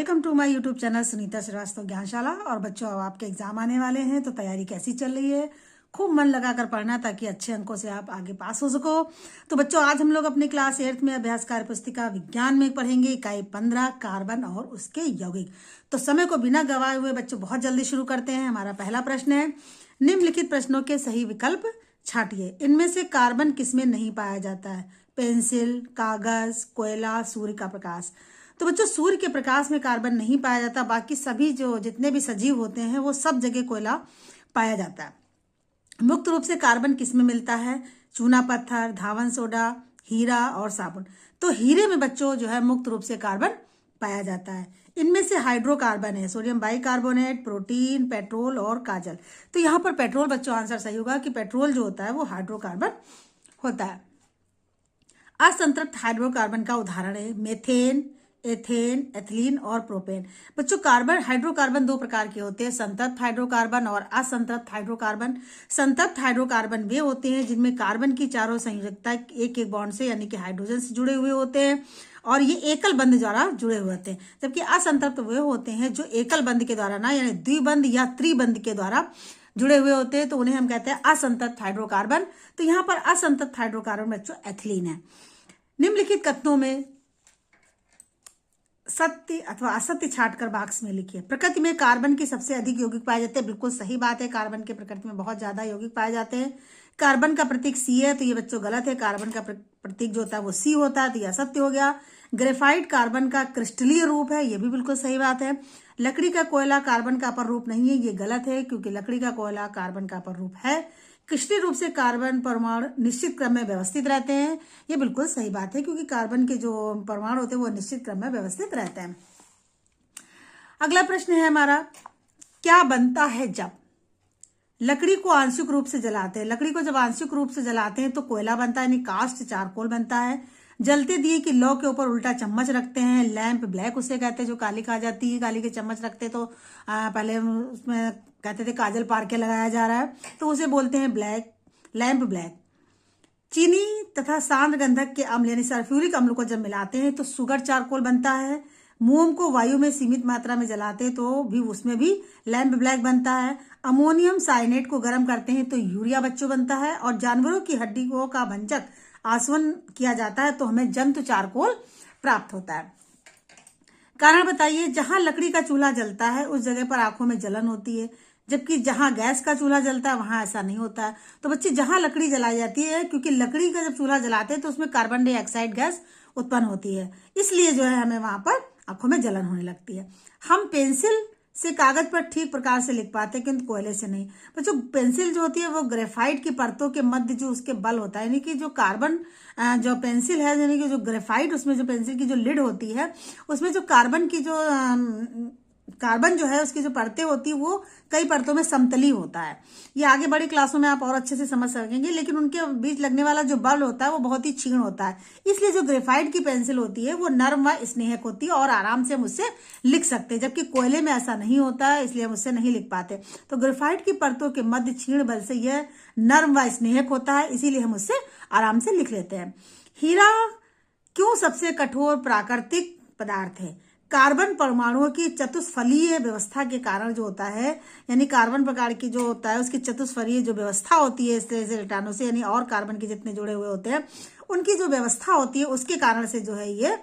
Welcome to my YouTube channel Sunita Srivastava Gyanshala. और बच्चों, अब आपके एग्जाम आने वाले हैं तो तैयारी कैसी चल रही है? खूब मन लगाकर पढ़ना ताकि अच्छे अंकों से आप आगे पास हो सको। तो बच्चों, आज हम लोग अपनी क्लास 8th में अभ्यास कार्य पुस्तिका विज्ञान में पढ़ेंगे इकाई 15 कार्बन और उसके यौगिक। तो समय को बिना गवाए हुए बच्चों बहुत जल्दी शुरू करते हैं। हमारा पहला प्रश्न है, निम्नलिखित प्रश्नों के सही विकल्प छांटिए। इनमें से कार्बन किसमें नहीं पाया जाता है? पेंसिल, कागज, कोयला, सूर्य का प्रकाश। तो बच्चों, सूर्य के प्रकाश में कार्बन नहीं पाया जाता। बाकी सभी जितने भी सजीव होते हैं वो सब जगह कोयला पाया जाता है। मुक्त रूप से कार्बन किसमें मिलता है? चूना पत्थर, धावन सोडा, हीरा और साबुन। तो हीरे में बच्चों जो है मुक्त रूप से कार्बन पाया जाता है। इनमें से हाइड्रोकार्बन है सोडियम बाइकार्बोनेट, प्रोटीन, पेट्रोल और काजल। तो यहाँ पर पेट्रोल बच्चों आंसर सही होगा कि पेट्रोल जो होता है वो हाइड्रोकार्बन होता है। असंतृप्त हाइड्रोकार्बन का उदाहरण है मेथेन, एथेन, एथिलीन और प्रोपेन। बच्चों, हाइड्रोकार्बन दो प्रकार के होते हैं, संतृप्त हाइड्रोकार्बन और असंतृप्त हाइड्रोकार्बन। संतृप्त हाइड्रोकार्बन वे होते हैं जिनमें कार्बन की चारों संयोजकता एक एक बॉन्ड से यानी कि हाइड्रोजन से जुड़े हुए होते हैं और ये एकल बंध द्वारा जुड़े हुए होते हैं। जबकि असंतृप्त वे होते हैं जो एकल बंध के द्वारा ना यानी द्विबंध या त्रिबंध के द्वारा जुड़े हुए होते हैं, तो उन्हें हम कहते हैं असंतृप्त हाइड्रोकार्बन। तो यहाँ पर असंतृप्त हाइड्रोकार्बन बच्चों एथिलीन है। निम्नलिखित कथनों में सत्य अथवा असत्य छांटकर बॉक्स में लिखिए। प्रकृति में कार्बन की सबसे अधिक यौगिक पाए जाते हैं। बिल्कुल सही बात है, कार्बन के प्रकृति में बहुत ज्यादा यौगिक पाए जाते हैं। कार्बन का प्रतीक सी है, तो ये बच्चों गलत है। कार्बन का प्रतीक जो होता है वो सी होता है, तो यह असत्य हो गया। ग्रेफाइट कार्बन का क्रिस्टलीय रूप है, ये भी बिल्कुल सही बात है। लकड़ी का कोयला कार्बन का अपर रूप नहीं है, ये गलत है क्योंकि लकड़ी का कोयला कार्बन का अपर रूप है। क्रिस्टलीय रूप से कार्बन परमाणु निश्चित क्रम में व्यवस्थित रहते हैं, ये बिल्कुल सही बात है क्योंकि कार्बन के जो परमाणु होते हैं वो निश्चित क्रम में व्यवस्थित रहते हैं। अगला प्रश्न है हमारा, क्या बनता है जब लकड़ी को आंशिक रूप से जलाते हैं? लकड़ी को जब आंशिक रूप से जलाते हैं तो कोयला बनता है यानी कास्ट चारकोल बनता है। जलते दिए की लौ के ऊपर उल्टा चम्मच रखते हैं, लैंप ब्लैक उसे कहते हैं। जो काली खा जाती है, काली के चम्मच रखते तो पहले उसमें कहते थे काजल पार के लगाया जा रहा है, तो उसे बोलते हैं ब्लैक, लैंप ब्लैक। चीनी तथा सांद्र गंधक के अम्ल यानी सल्फ्यूरिक अम्ल को जब मिलाते हैं तो सुगर चारकोल बनता है। मोम को वायु में सीमित मात्रा में जलाते हैं तो भी उसमें भी लैंप ब्लैक बनता है। अमोनियम साइनेट को गर्म करते हैं तो यूरिया बच्चों बनता है। और जानवरों की हड्डियों का भंजक आसवन किया जाता है तो हमें जंतु चारकोल प्राप्त होता है। कारण बताइए। जहां लकड़ी का चूल्हा जलता है उस जगह पर आंखों में जलन होती है, जबकि जहां गैस का चूल्हा जलता है वहां ऐसा नहीं होता है। तो बच्चे, जहां लकड़ी जलाई जाती है, क्योंकि लकड़ी का जब चूल्हा जलाते हैं तो उसमें कार्बन डाइऑक्साइड गैस उत्पन्न होती है, इसलिए जो है हमें वहां पर आंखों में जलन होने लगती है। हम पेंसिल से कागज पर ठीक प्रकार से लिख पाते हैं किंतु कोयले से नहीं। बच्चों, पेंसिल जो होती है वो ग्रेफाइट की परतों के मध्य जो उसके बल होता है यानी कि जो कार्बन जो पेंसिल है यानी कि जो ग्रेफाइट उसमें जो पेंसिल की जो लिड होती है उसमें जो कार्बन की जो कार्बन जो है उसकी जो परतें होती है वो कई परतों में समतली होता है। ये आगे बड़ी क्लासों में आप और अच्छे से समझ सकेंगे, लेकिन उनके बीच लगने वाला जो बल होता है वो बहुत ही क्षीण होता है। इसलिए जो ग्रेफाइट की पेंसिल होती है वो नर्म व स्नेहक होती है और आराम से हम उससे लिख सकते हैं, जबकि कोयले में ऐसा नहीं होता है, इसलिए हम उससे नहीं लिख पाते। तो ग्रेफाइट की परतों के मध्य क्षीण बल से यह नर्म व स्नेहक होता है, इसीलिए हम उससे आराम से लिख लेते हैं। हीरा क्यों सबसे कठोर प्राकृतिक पदार्थ है? कार्बन परमाणुओं की चतुष्फलीय व्यवस्था के कारण जो होता है, यानी कार्बन प्रकार की जो होता है उसकी चतुष्फलीय जो व्यवस्था होती है इस तरह से इलेक्ट्रॉनों से यानी और कार्बन के जितने जुड़े हुए होते हैं उनकी जो व्यवस्था होती है उसके कारण से जो है ये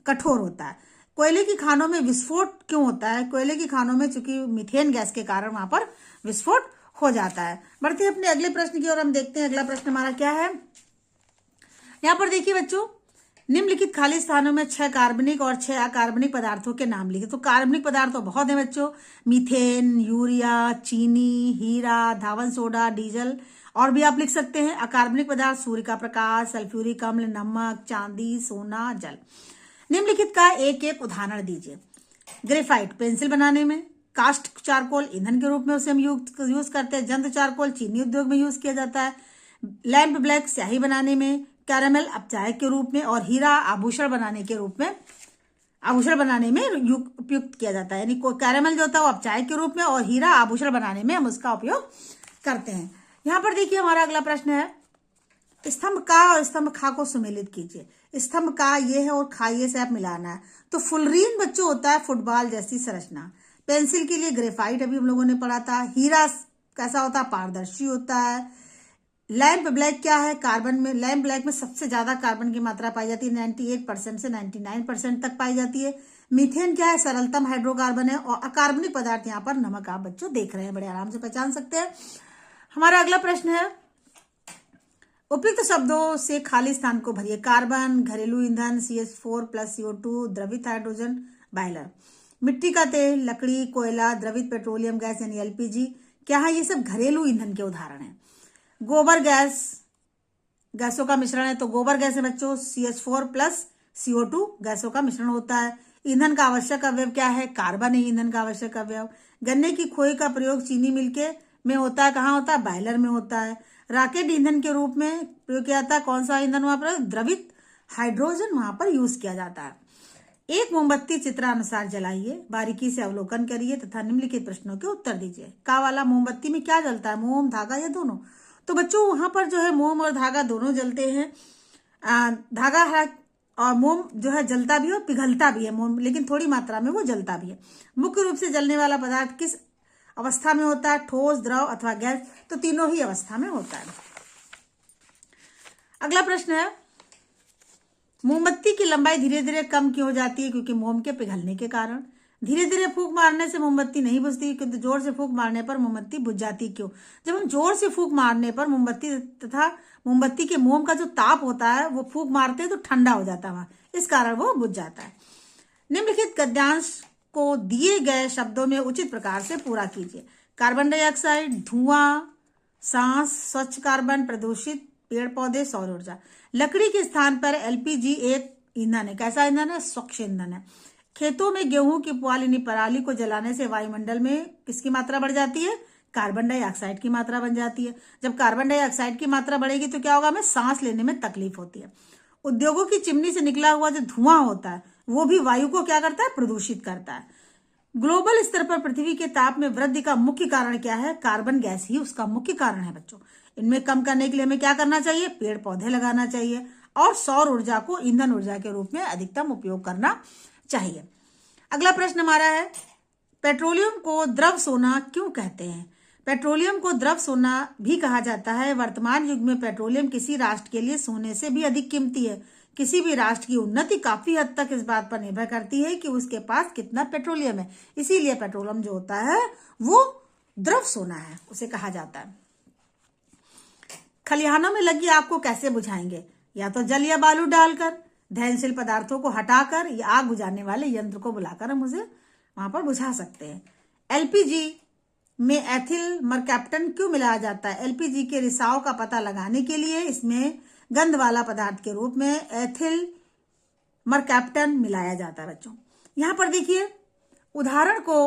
कठोर होता है। कोयले की खानों में विस्फोट क्यों होता है? कोयले की खानों में चूंकि मीथेन गैस के कारण वहां पर विस्फोट हो जाता है। बढ़ते हैं अपने अगले प्रश्न की ओर। हम देखते हैं अगला प्रश्न हमारा क्या है। यहाँ पर देखिए बच्चों, निम्नलिखित खाली स्थानों में 6 कार्बनिक और 6 अकार्बनिक पदार्थों के नाम लिखे। तो कार्बनिक पदार्थ तो बहुत है बच्चों, मीथेन, यूरिया, चीनी, हीरा, धावन सोडा, डीजल और भी आप लिख सकते हैं। अकार्बनिक पदार्थ सूर्य का प्रकाश, सल्फ्यूरिक अम्ल, नमक, चांदी, सोना, जल। निम्नलिखित का एक एक उदाहरण दीजिए। ग्रेफाइट पेंसिल बनाने में, कास्ट चारकोल ईंधन के रूप में उसे हम यूज करते हैं, जंतु चारकोल चीनी उद्योग में यूज किया जाता है, लैंप ब्लैक स्याही बनाने में, कैरामेल अपचायक के रूप में और हीरा आभूषण बनाने के रूप में उपयुक्त किया जाता है। यानी कैरामेल जो होता है वो अपचायक के रूप में और हीरा आभूषण बनाने में हम उसका उपयोग करते हैं। यहाँ पर देखिए हमारा अगला प्रश्न है, स्तंभ का और स्तंभ खा को सुमेलित कीजिए। स्तंभ का ये है और खा ये से आप मिलाना है। तो फुलरीन बच्चों होता है फुटबॉल जैसी संरचना। पेंसिल के लिए ग्रेफाइट अभी हम लोगों ने पढ़ा था। हीरा कैसा होता है? पारदर्शी होता है। लैंप ब्लैक क्या है? कार्बन में, लैंप ब्लैक में सबसे ज्यादा कार्बन की मात्रा पाई जाती है, 98% से 99% तक पाई जाती है। मीथेन क्या है? सरलतम हाइड्रोकार्बन है। और अकार्बनिक पदार्थ यहाँ पर नमक आप बच्चों देख रहे हैं, बड़े आराम से पहचान सकते हैं। हमारा अगला प्रश्न है, उपयुक्त शब्दों से खाली स्थान को भरिए। कार्बन, घरेलू ईंधन, CH4 प्लस CO2, द्रवित हाइड्रोजन, बॉयलर। मिट्टी का तेल, लकड़ी, कोयला, द्रवित पेट्रोलियम गैस यानी LPG क्या है? ये सब घरेलू ईंधन के उदाहरण हैं। गोबर गैस गैसों का मिश्रण है, तो गोबर गैस है बच्चों CH4 प्लस CO2 गैसों का मिश्रण होता है। ईंधन का आवश्यक अवयव क्या है? कार्बन है ईंधन का आवश्यक अवयव। गन्ने की खोई का प्रयोग चीनी मिल के में होता है, कहाँ होता है? बॉयलर में होता है। रॉकेट ईंधन के रूप में प्रयोग किया जाता है, कौन सा ईंधन वहां पर? द्रवित हाइड्रोजन वहां पर यूज किया जाता है। एक मोमबत्ती चित्रानुसार जलाइए, बारीकी से अवलोकन करिए तथा निम्नलिखित प्रश्नों के उत्तर दीजिए। का वाला मोमबत्ती में क्या जलता है? मोम, धागा या दोनों? तो बच्चों वहां पर जो है मोम और धागा दोनों जलते हैं। धागा है और मोम जो है जलता भी है और पिघलता भी है मोम, लेकिन थोड़ी मात्रा में वो जलता भी है। मुख्य रूप से जलने वाला पदार्थ किस अवस्था में होता है? ठोस, द्रव अथवा गैस? तो तीनों ही अवस्था में होता है। अगला प्रश्न है, मोमबत्ती की लंबाई धीरे धीरे कम क्यों हो जाती है? क्योंकि मोम के पिघलने के कारण। धीरे धीरे फूंक मारने से मोमबत्ती नहीं बुझती, किंतु जोर से फूंक मारने पर मोमबत्ती बुझ जाती। क्यों? जब हम जोर से फूंक मारने पर मोमबत्ती तथा मोमबत्ती के मोम का जो ताप होता है वो फूंक मारते हैं तो ठंडा हो जाता है, इस कारण वो बुझ जाता है। निम्नलिखित गद्यांश को दिए गए शब्दों में उचित प्रकार से पूरा कीजिए। कार्बन डाइऑक्साइड, धुआं, सांस, स्वच्छ कार्बन, प्रदूषित, पेड़ पौधे, सौर ऊर्जा। लकड़ी के स्थान पर LPG एक ईंधन है। कैसा ईंधन है? स्वच्छ ईंधन है। खेतों में गेहूं की पुआल यानी पराली को जलाने से वायुमंडल में किसकी मात्रा बढ़ जाती है? कार्बन डाइऑक्साइड की मात्रा बन जाती है। जब कार्बन डाइऑक्साइड की मात्रा बढ़ेगी तो क्या होगा? हमें सांस लेने में तकलीफ होती है। उद्योगों की चिमनी से निकला हुआ जो धुआं होता है वो भी वायु को क्या करता है? प्रदूषित करता है। ग्लोबल स्तर पर पृथ्वी के ताप में वृद्धि का मुख्य कारण क्या है? कार्बन गैस ही उसका मुख्य कारण है बच्चों। इनमें कम करने के लिए हमें क्या करना चाहिए? पेड़ पौधे लगाना चाहिए और सौर ऊर्जा को ईंधन ऊर्जा के रूप में अधिकतम उपयोग करना चाहिए। अगला प्रश्न हमारा है, पेट्रोलियम को द्रव सोना क्यों कहते हैं? पेट्रोलियम को द्रव सोना भी कहा जाता है। वर्तमान युग में पेट्रोलियम किसी राष्ट्र के लिए सोने से भी अधिक कीमती है। किसी भी राष्ट्र की उन्नति काफी हद तक इस बात पर निर्भर करती है कि उसके पास कितना पेट्रोलियम है। इसीलिए पेट्रोलियम जो होता है वो द्रव सोना है, उसे कहा जाता है। खलिहानों में लगी आग को कैसे बुझाएंगे? या तो जल या बालू डालकर, दहनशील पदार्थों को हटाकर, या आग बुझाने वाले यंत्र को बुलाकर हम उसे वहां पर बुझा सकते हैं। LPG में एथिल मरकैप्टन क्यों मिलाया जाता है? LPG के रिसाव का पता लगाने के लिए इसमें गंध वाला पदार्थ के रूप में एथिल मरकैप्टन मिलाया जाता है बच्चों। यहाँ पर देखिए उदाहरण को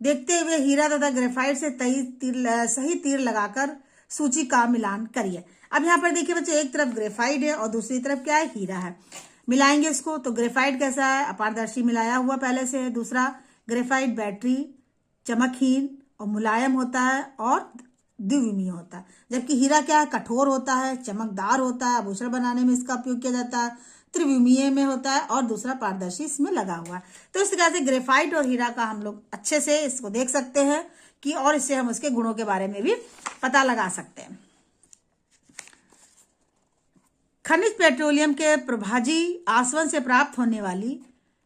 देखते हुए हीरा तथा ग्रेफाइट से सही तीर लगाकर सूची का मिलान करिए। अब यहाँ पर देखिए बच्चों, एक तरफ ग्रेफाइट है और दूसरी तरफ क्या है? हीरा है। मिलाएंगे इसको तो ग्रेफाइट कैसा है? अपारदर्शी मिलाया हुआ पहले से है। दूसरा, ग्रेफाइट बैटरी चमकहीन और मुलायम होता है और द्विविमीय होता है, जबकि हीरा क्या है? कठोर होता है, चमकदार होता है, आभूषण बनाने में इसका उपयोग किया जाता है। त्रिविमीय में होता है और दूसरा पारदर्शी इसमें लगा हुआ है। तो इस तरह से ग्रेफाइट और हीरा का हम लोग अच्छे से इसको देख सकते हैं कि, और इससे हम उसके गुणों के बारे में भी पता लगा सकते हैं। खनिज पेट्रोलियम के प्रभाजी आसवन से प्राप्त होने वाली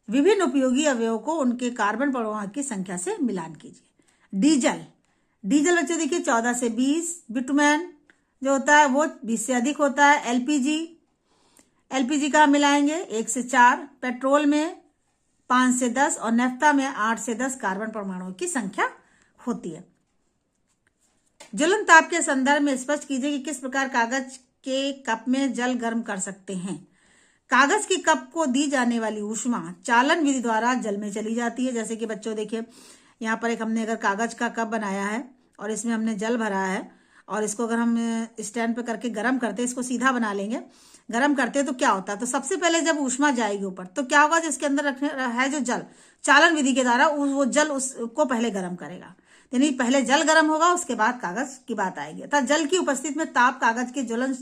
विभिन्न उपयोगी अवयवों को उनके कार्बन परमाणु की संख्या से मिलान कीजिए। डीजल बच्चों देखिए 14 से 20, बिटुमेन जो होता है वो 20 से अधिक होता है। एलपीजी का मिलाएंगे 1 से 4, पेट्रोल में 5 से 10 और नेफ्ता में 8 से 10 कार्बन परमाणुओं की संख्या होती है। ज्वलन ताप के संदर्भ में स्पष्ट कीजिए कि किस प्रकार कागज के कप में जल गर्म कर सकते हैं। कागज के कप को दी जाने वाली ऊष्मा चालन विधि द्वारा जल में चली जाती है। जैसे कि बच्चों देखिए यहाँ पर एक हमने अगर कागज का कप बनाया है और इसमें हमने जल भरा है और इसको अगर हम स्टैंड पे करके गर्म करते हैं, इसको सीधा बना लेंगे, गर्म करते हैं तो क्या होता है? तो सबसे पहले जब ऊष्मा जाएगी ऊपर तो क्या होगा? जिसके अंदर रखने है जो जल, चालन विधि के द्वारा वो जल उसको पहले गर्म करेगा। यानी पहले जल गर्म होगा उसके बाद कागज की बात आएगी। अर्थात जल की उपस्थिति में ताप कागज के ज्वलन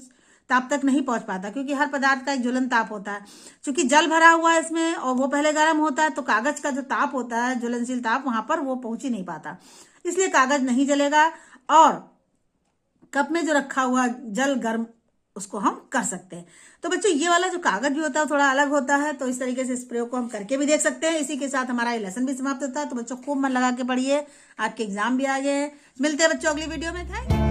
ताप तक नहीं पहुंच पाता, क्योंकि हर पदार्थ का एक ज्वलन ताप होता है। क्योंकि जल भरा हुआ है इसमें और वो पहले गर्म होता है, तो कागज का जो ताप होता है, ज्वलनशील ताप, वहां पर वो पहुंच ही नहीं पाता, इसलिए कागज नहीं जलेगा। और कप में जो रखा हुआ जल गर्म, उसको हम कर सकते हैं। तो बच्चों ये वाला जो कागज भी होता है थोड़ा अलग होता है, तो इस तरीके से इस प्रयोग को हम करके भी देख सकते हैं। इसी के साथ हमारा ये लेसन भी समाप्त होता है। तो बच्चों खूब मन लगा के पढ़िए, आपके एग्जाम भी आ गए हैं। मिलते हैं बच्चों अगली वीडियो में। Thank you.